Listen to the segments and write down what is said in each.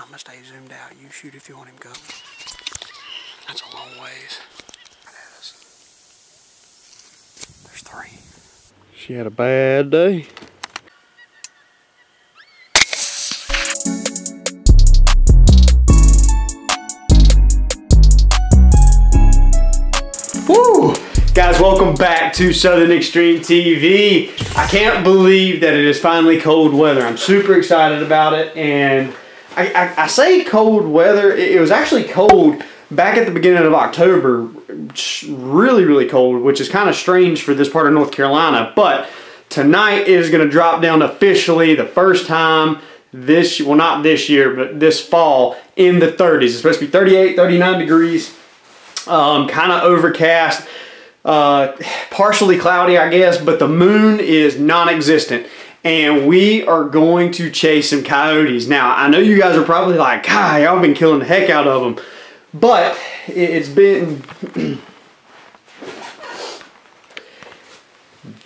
I'm gonna stay zoomed out. You shoot if you want him go. That's a long ways. There's 3. She had a bad day. Woo! Guys, welcome back to Southern Extreme TV. I can't believe that it is finally cold weather. I'm super excited about it, and I say cold weather. It was actually cold back at the beginning of October. Really, really cold, which is kind of strange for this part of North Carolina. But tonight is going to drop down officially the first time this, well, not this year, but this fall in the 30s. It's supposed to be 38, 39 degrees. Kind of overcast. Partially cloudy, I guess, but the moon is non-existent, and we are going to chase some coyotes. Now, I know you guys are probably like, God, y'all been killing the heck out of them, but it's been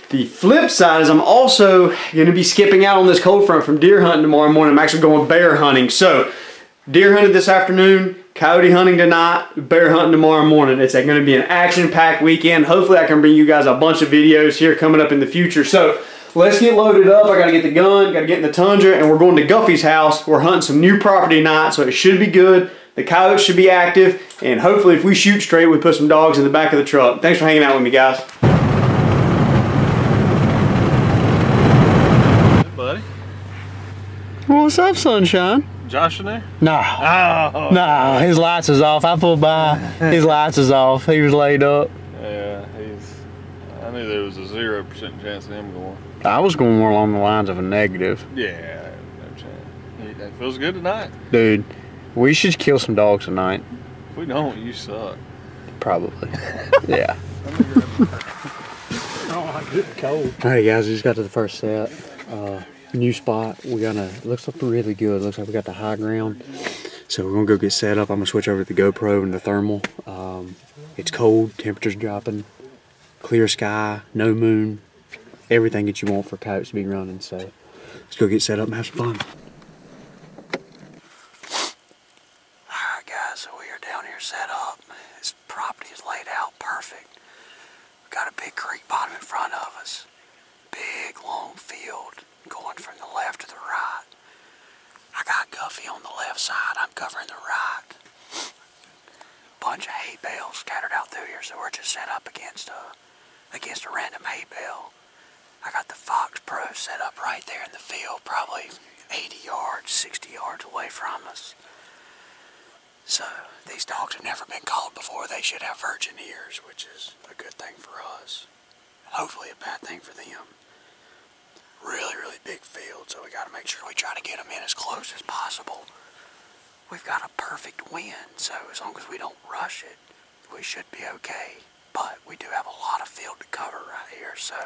the flip side is I'm also going to be skipping out on this cold front from deer hunting tomorrow morning. I'm actually going bear hunting. So deer hunted this afternoon, coyote hunting tonight, bear hunting tomorrow morning. It's going to be an action-packed weekend. Hopefully I can bring you guys a bunch of videos here coming up in the future. So let's get loaded up. I got to get the gun, got to get in the Tundra, and we're going to Guffey's house. We're hunting some new property tonight, so it should be good. The coyotes should be active, and hopefully if we shoot straight, we put some dogs in the back of the truck. Thanks for hanging out with me, guys. Hey, buddy. What's up, sunshine? Josh in there? No. Oh. No, his lights is off. I pulled by, his lights is off. He was laid up. Yeah, I knew there was a 0% chance of him going. I was going more along the lines of a negative. Yeah, no chance. It feels good tonight. Dude, we should kill some dogs tonight. If we don't, you suck. Probably. Yeah. Oh, I'm getting cold. Alright guys, we just got to the first set. New spot. Looks like really good. Looks like we got the high ground. So we're gonna go get set up. I'm gonna switch over to the GoPro and the thermal. It's cold, temperature's dropping, clear sky, no moon, everything that you want for coyotes to be running. So let's go get set up and have some fun. Alright guys, so we are down here set up. This property is laid out perfect. We've got a big creek bottom in front of us. Big long field going from the left to the right. I got Guffey on the left side, I'm covering the right. Bunch of hay bales scattered out through here, so we're just set up against a random hay bale. I got the Fox Pro set up right there in the field, probably 80 yards, 60 yards away from us. So these dogs have never been called before. They should have virgin ears, which is a good thing for us, and hopefully a bad thing for them. Really, really big field, so we got to make sure we try to get them in as close as possible. We've got a perfect wind, so as long as we don't rush it, we should be okay. But we do have a lot of field to cover right here, so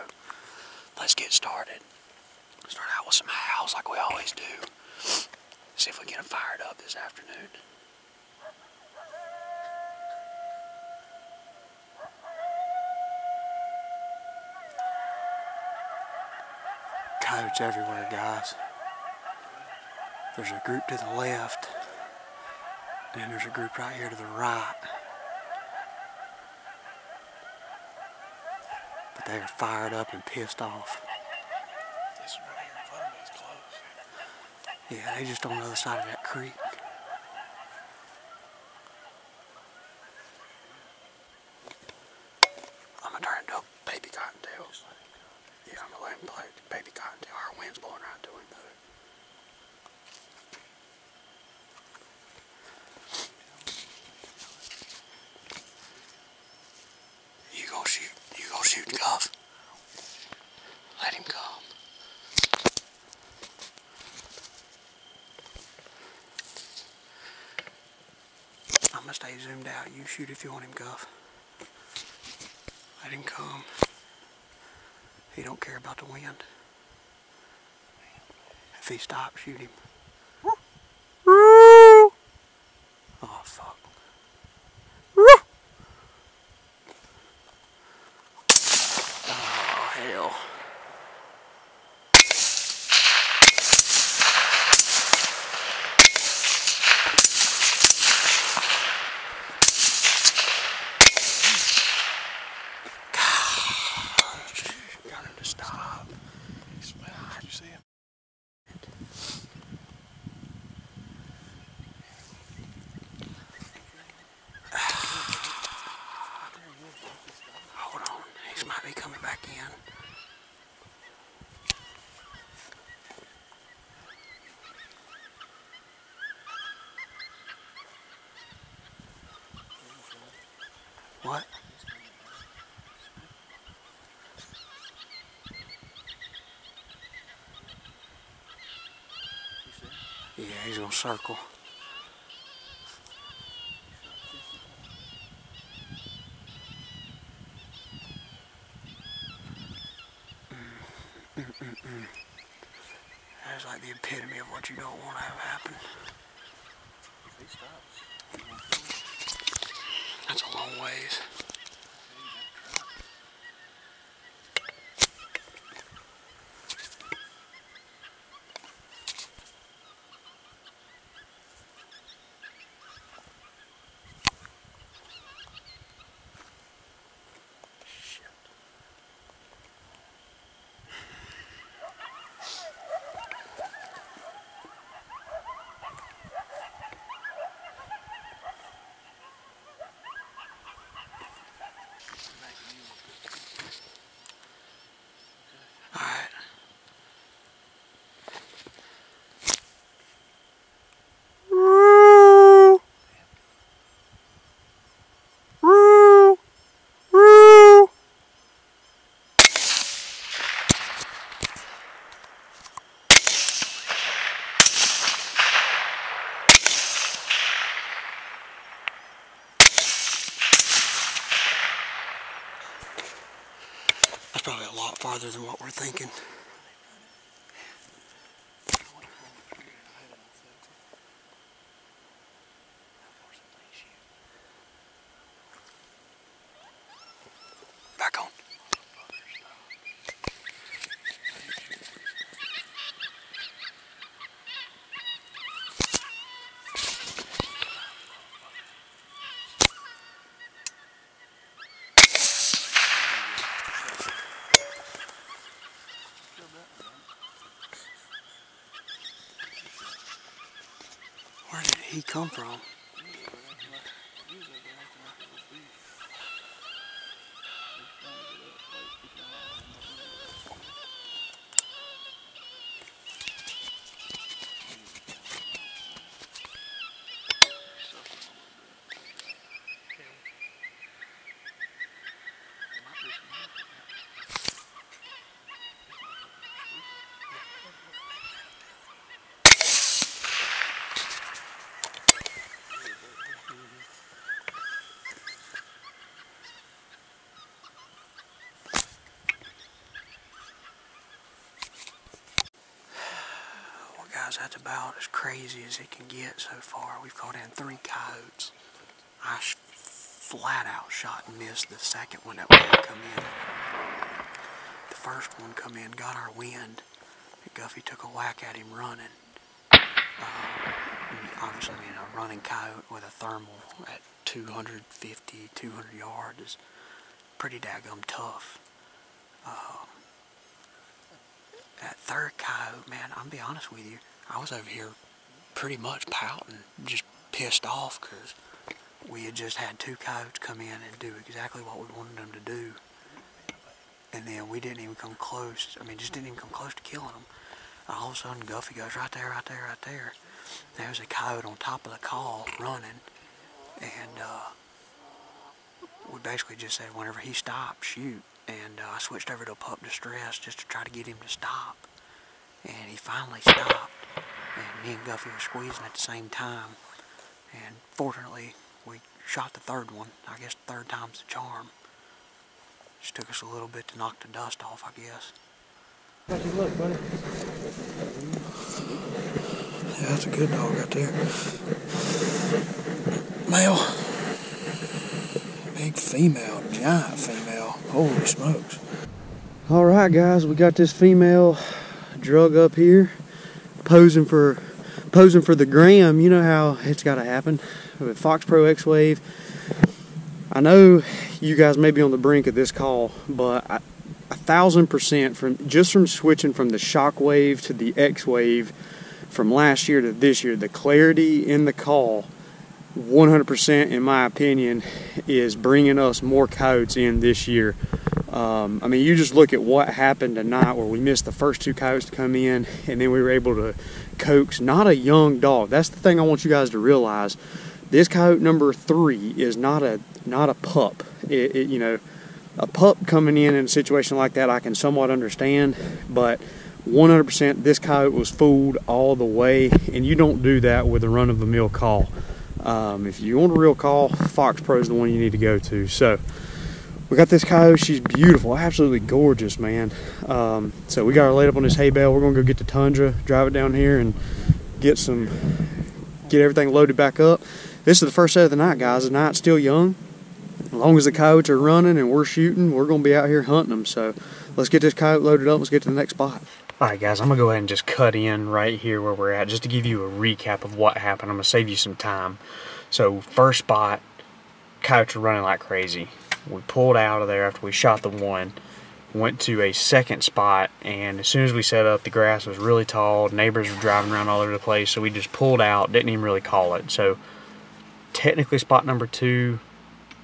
let's get started. Start out with some howls like we always do. See if we get them fired up this afternoon. Coyotes everywhere, guys. There's a group to the left, and there's a group right here to the right. But they are fired up and pissed off. This one right here in front of me is close. Yeah, they just on the other side of that creek. I'm gonna turn it into a baby cottontail. Yeah, I'm gonna let him play baby cottontail. Our wind's blowing right to him though. You gonna shoot Guff. Let him come. I'm gonna stay zoomed out. You shoot if you want him, Guff. Let him come. He don't care about the wind. If he stops, shoot him. Oh, fuck. Oh, hell. What? Yeah, he's gonna circle. That's like the epitome of what you don't want to have happen. That's a long ways. Alright. Woo! Woo! Woo! That's probably a lot farther than what we're thinking. Back on. Where did he come from? Guys, that's about as crazy as it can get so far. We've caught in 3 coyotes. I flat out shot and missed the second one that we had come in. The first one come in, got our wind, and Guffey took a whack at him running. Obviously, you know, running coyote with a thermal at 250, 200 yards is pretty daggum tough. That third coyote, man, I'm be honest with you, I was over here pretty much pouting, just pissed off because we had just had 2 coyotes come in and do exactly what we wanted them to do. And then we didn't even come close, I mean, just didn't even come close to killing them. And all of a sudden, Guffey goes, right there, right there, right there. There's a coyote on top of the call running, and we basically just said whenever he stopped, shoot. And I switched over to pup distress just to try to get him to stop. And he finally stopped. And me and Guffey were squeezing at the same time. And fortunately, we shot the third one. I guess the third time's the charm. Just took us a little bit to knock the dust off, I guess. How's he look, buddy? Yeah, that's a good dog right there. Male. Big female, giant female. Holy smokes. Alright guys, we got this female drug up here, posing for the gram. You know how it's gotta happen with Fox Pro X-Wave. I know you guys may be on the brink of this call, but 1,000% from switching from the Shockwave to the X-Wave from last year to this year, the clarity in the call, 100% in my opinion, is bringing us more coyotes in this year. I mean, you just look at what happened tonight where we missed the first 2 coyotes to come in, and then we were able to coax not a young dog. That's the thing I want you guys to realize. This coyote number 3 is not a not a pup. You know, a pup coming in a situation like that I can somewhat understand, but 100% this coyote was fooled all the way, and you don't do that with a run-of-the-mill call. If you want a real call, Fox Pro is the one you need to go to. So we got this coyote. She's beautiful, absolutely gorgeous, man. So we got her laid up on this hay bale. We're gonna go get the Tundra, drive it down here, and get everything loaded back up. This is the first set of the night, guys. The night's still young. As long as the coyotes are running and we're shooting, we're gonna be out here hunting them. So let's get this coyote loaded up. Let's get to the next spot. Alright guys, I'm going to go ahead and just cut in right here where we're at, just to give you a recap of what happened. I'm going to save you some time. So first spot, coyotes were running like crazy. We pulled out of there after we shot the one, went to a second spot, and as soon as we set up, the grass was really tall, neighbors were driving around all over the place, so we just pulled out, didn't even really call it. So technically spot number 2,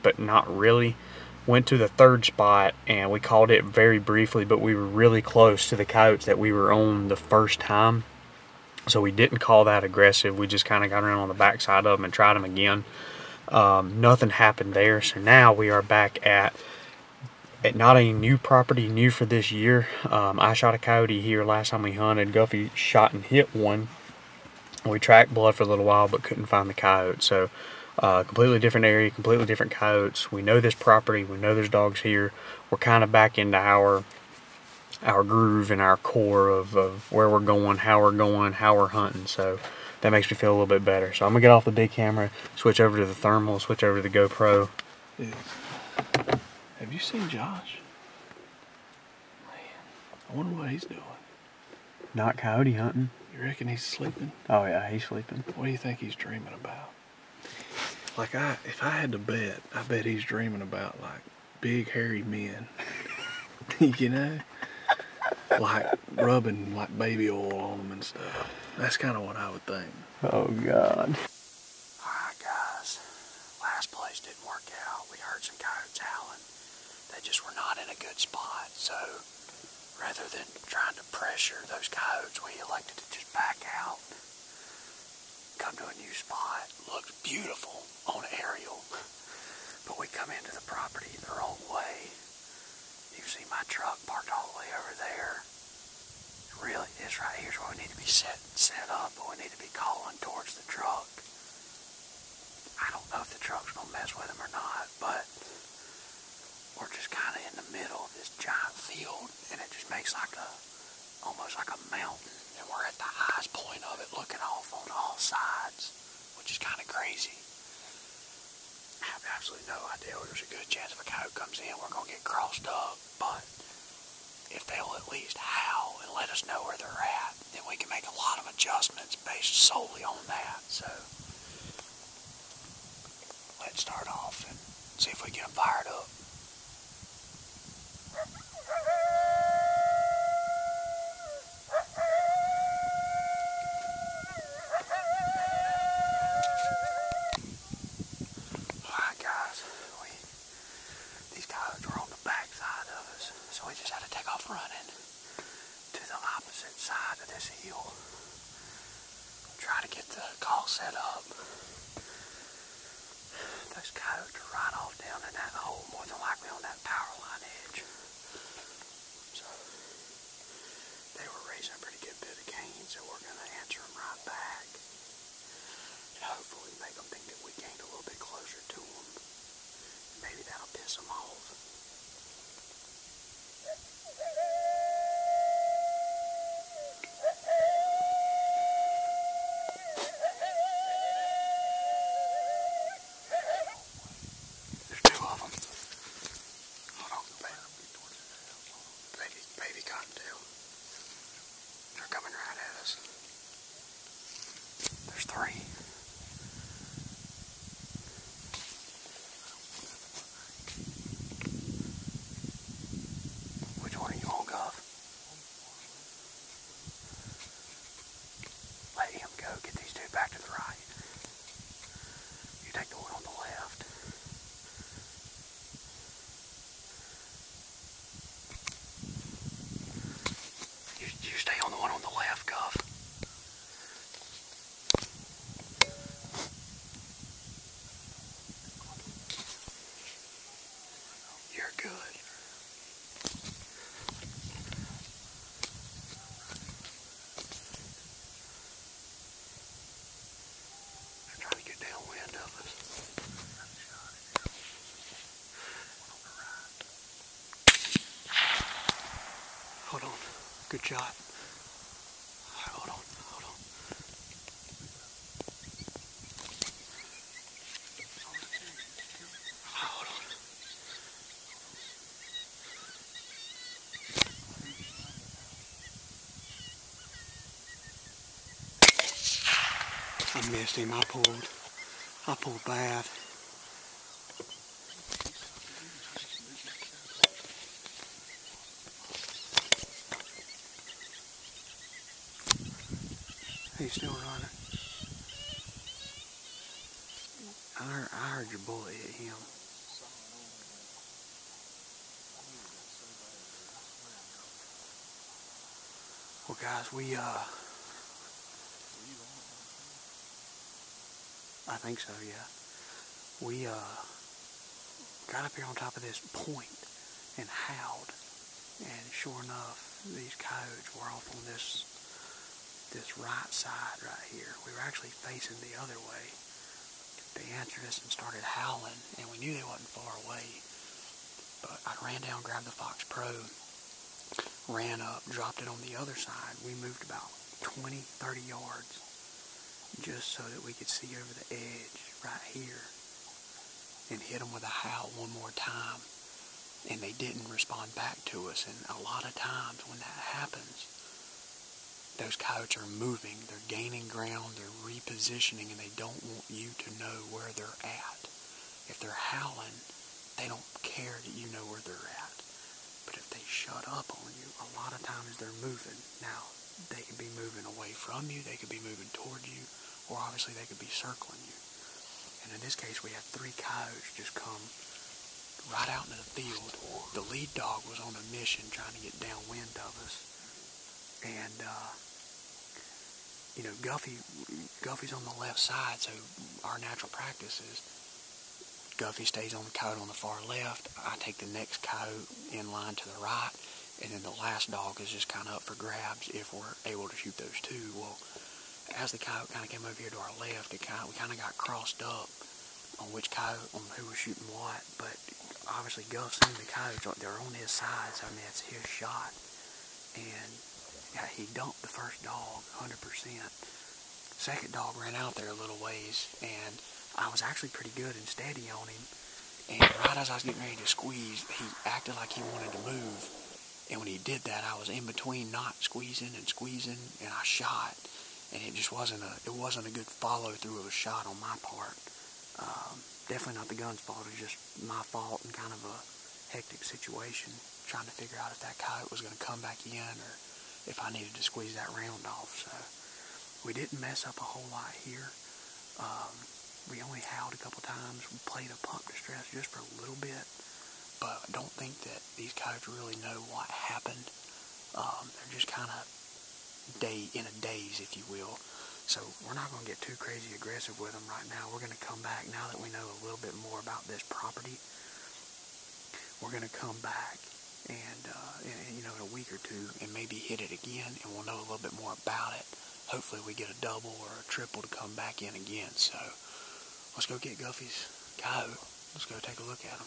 but not really. Went to the third spot and we called it very briefly, but we were really close to the coyotes that we were on the first time, so we didn't call that aggressive. We just kind of got around on the backside of them and tried them again. Nothing happened there, so now we are back at not a new property, new for this year. I shot a coyote here last time we hunted. Guffey shot and hit one. We tracked blood for a little while but couldn't find the coyote. So completely different area, completely different coyotes. We know this property, we know there's dogs here. We're kind of back into our groove and our core of where we're going, how we're hunting. So that makes me feel a little bit better. So I'm gonna get off the big camera, switch over to the thermal, switch over to the GoPro. Dude, have you seen Josh? Man, I wonder what he's doing. Not coyote hunting. You reckon he's sleeping? Oh yeah, he's sleeping. What do you think he's dreaming about? Like if I had to bet, I bet he's dreaming about like big hairy men. You know? Like rubbing like baby oil on them and stuff. That's kind of what I would think. Oh God. Alright guys, last place didn't work out. We heard some coyotes howling. They just were not in a good spot, so rather than trying to pressure those coyotes, we elected to just back out. Come to a new spot. Looks beautiful on aerial, but we come into the property the wrong way. You see my truck parked all the way over there. Really, it's right here's where we need to be set up, but we need to be calling towards the truck. I don't know if the truck's gonna mess with them or not, but we're just kind of in the middle of this giant field, and it just makes like almost like a mountain, and we're at the highest point of it, looking off on all sides, which is kind of crazy. I have absolutely no idea. There's a good chance if a coyote comes in, we're gonna get crossed up, but if they'll at least howl and let us know where they're at, then we can make a lot of adjustments based solely on that. So let's start off and see if we get them fired up. Alright guys, these coyotes were on the back side of us, so we just had to take off running to the opposite side of this hill. Try to get the call set up. Those coyotes are right off down in that hole, more than likely on that power line edge. So they were raising a pretty good bit of cane, so we're going to answer them right back. And hopefully make them think that we gained a little bit closer to them. Maybe that'll piss them off. There's two of them. Hold on, baby cottontail. They're coming right at us. There's three. Good shot. Hold on, hold on. Hold on. I missed him. I pulled bad. He's still running. I heard your bullet hit him. Well, guys, I think so, yeah. We got up here on top of this point and howled, and sure enough, these coyotes were off on this right side right here. We were actually facing the other way. They answered us and started howling, and we knew they wasn't far away. But I ran down, grabbed the Fox Pro, ran up, dropped it on the other side. We moved about 20, 30 yards just so that we could see over the edge right here and hit them with a howl one more time. And they didn't respond back to us. And a lot of times when that happens, those coyotes are moving, they're gaining ground, they're repositioning, and they don't want you to know where they're at. If they're howling, they don't care that you know where they're at. But if they shut up on you, a lot of times they're moving. Now, they could be moving away from you, they could be moving toward you, or obviously they could be circling you. And in this case, we had 3 coyotes just come right out into the field. The lead dog was on a mission trying to get downwind of us. And, you know, Guffey's on the left side, so our natural practice is Guffey stays on the coyote on the far left. I take the next coyote in line to the right, and then the last dog is just kind of up for grabs if we're able to shoot those 2. Well, as the coyote kind of came over here to our left, we kind of got crossed up on which coyote, on who was shooting what. But obviously, Guff seen the coyotes; they're on his side, so I mean that's his shot. And yeah, he dumped the first dog 100%. Second dog ran out there a little ways, and I was actually pretty good and steady on him. And right as I was getting ready to squeeze, he acted like he wanted to move. And when he did that, I was in between not squeezing and squeezing, and I shot. And it just wasn't a good follow through of a shot on my part. Definitely not the gun's fault. It was just my fault and kind of a hectic situation, trying to figure out if that coyote was going to come back in or if I needed to squeeze that round off. So we didn't mess up a whole lot here. We only howled a couple times. We played a pump distress just for a little bit, but I don't think that these coyotes really know what happened. They're just kind of in a daze, if you will. So we're not going to get too crazy aggressive with them right now. We're going to come back now that we know a little bit more about this property. We're going to come back and you know, in a week or 2 and maybe hit it again, and we'll know a little bit more about it. Hopefully we get a double or a triple to come back in again. So let's go get Guffey's coyote. Let's go take a look at him.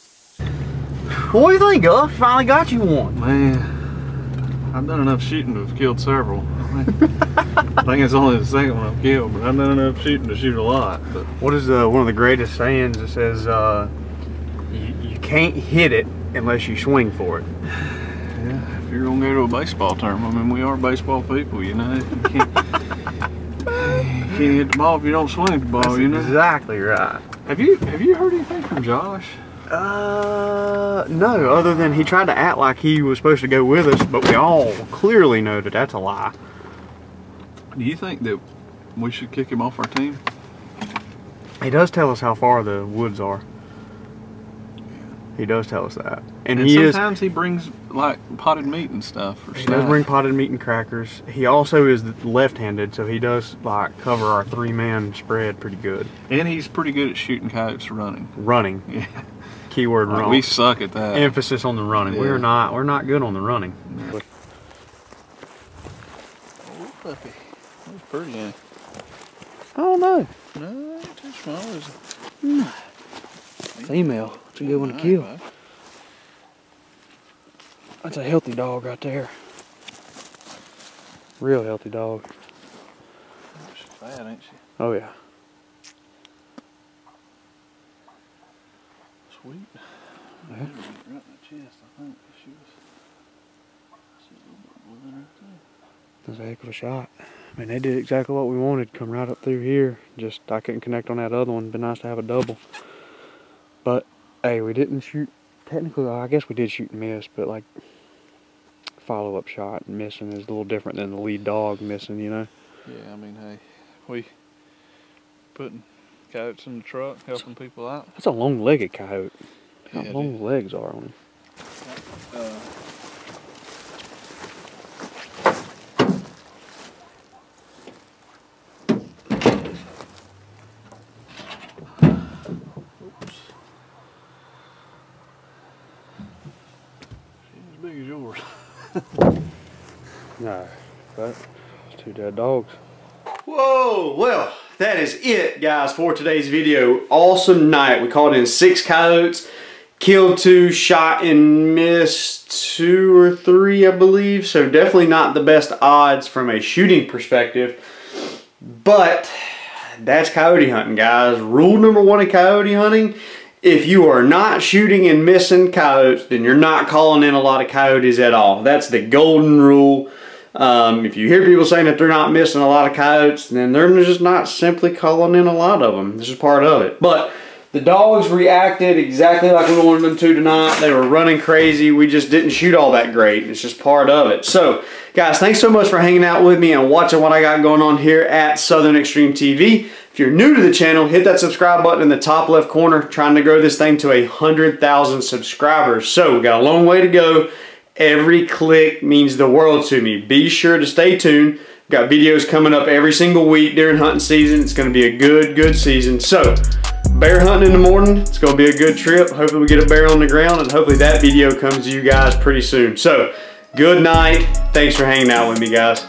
What do you think, Guff? Finally got you one. Man, I've done enough shooting to have killed several. I think it's only the second one I've killed, but I've done enough shooting to shoot a lot. But What is one of the greatest sayings that says, you can't hit it unless you swing for it? yeah, if you're gonna go to a baseball tournament, I mean, we are baseball people, you know. You can't hit the ball if you don't swing at the ball. That's you know. exactly right. Have you heard anything from Josh? No, other than he tried to act like he was supposed to go with us, but we all clearly know that that's a lie. Do you think that we should kick him off our team? He does tell us how far the woods are. He does tell us that. And sometimes he brings like potted meat and stuff. He does bring potted meat and crackers. He also is left-handed, so he does like cover our 3-man spread pretty good. And he's pretty good at shooting coyotes running. Running. Yeah. Keyword running. We suck at that. Emphasis on the running. Yeah. We're not good on the running. Oh, puppy. That's pretty, ain't it? I don't know. No, it's too small, is it? No. Female. It's a good one to kill. Right. That's a healthy dog right there. Real healthy dog. She's fat, ain't she? Oh yeah. Sweet. Yeah. Right in the chest, I think. She was a little bit more than her too. That was a heck of a shot. I mean, they did exactly what we wanted. Come right up through here. Just, I couldn't connect on that other one. It'd been nice to have a double. But, hey, we didn't shoot. Technically, I guess we did shoot and miss, but like, follow-up shot and missing is a little different than the lead dog missing, you know? Yeah, I mean, hey, we putting coyotes in the truck, helping people out. That's a long-legged coyote. How Yeah, long the legs are on him. Oops. She's as big as yours. No, but it's 2 dead dogs. Whoa, well, that is it, guys, for today's video. Awesome night. We called in 6 coyotes, killed 2, shot and missed 2 or 3, I believe. So definitely not the best odds from a shooting perspective. But that's coyote hunting, guys. Rule number 1 of coyote hunting: if you are not shooting and missing coyotes, then you're not calling in a lot of coyotes at all. That's the golden rule. If you hear people saying that they're not missing a lot of coyotes, then they're just not simply calling in a lot of them. This is part of it. But the dogs reacted exactly like we wanted them to tonight. They were running crazy. We just didn't shoot all that great. It's just part of it. So, guys, thanks so much for hanging out with me and watching what I got going on here at Southern Extreme TV. If you're new to the channel, hit that subscribe button in the top left corner. Trying to grow this thing to 100,000 subscribers. So, we got a long way to go. Every click means the world to me. Be sure to stay tuned. Got videos coming up every single week during hunting season. It's going to be a good season. So, bear hunting in the morning. It's going to be a good trip. Hopefully we get a bear on the ground, and hopefully that video comes to you guys pretty soon. So, good night. Thanks for hanging out with me, guys.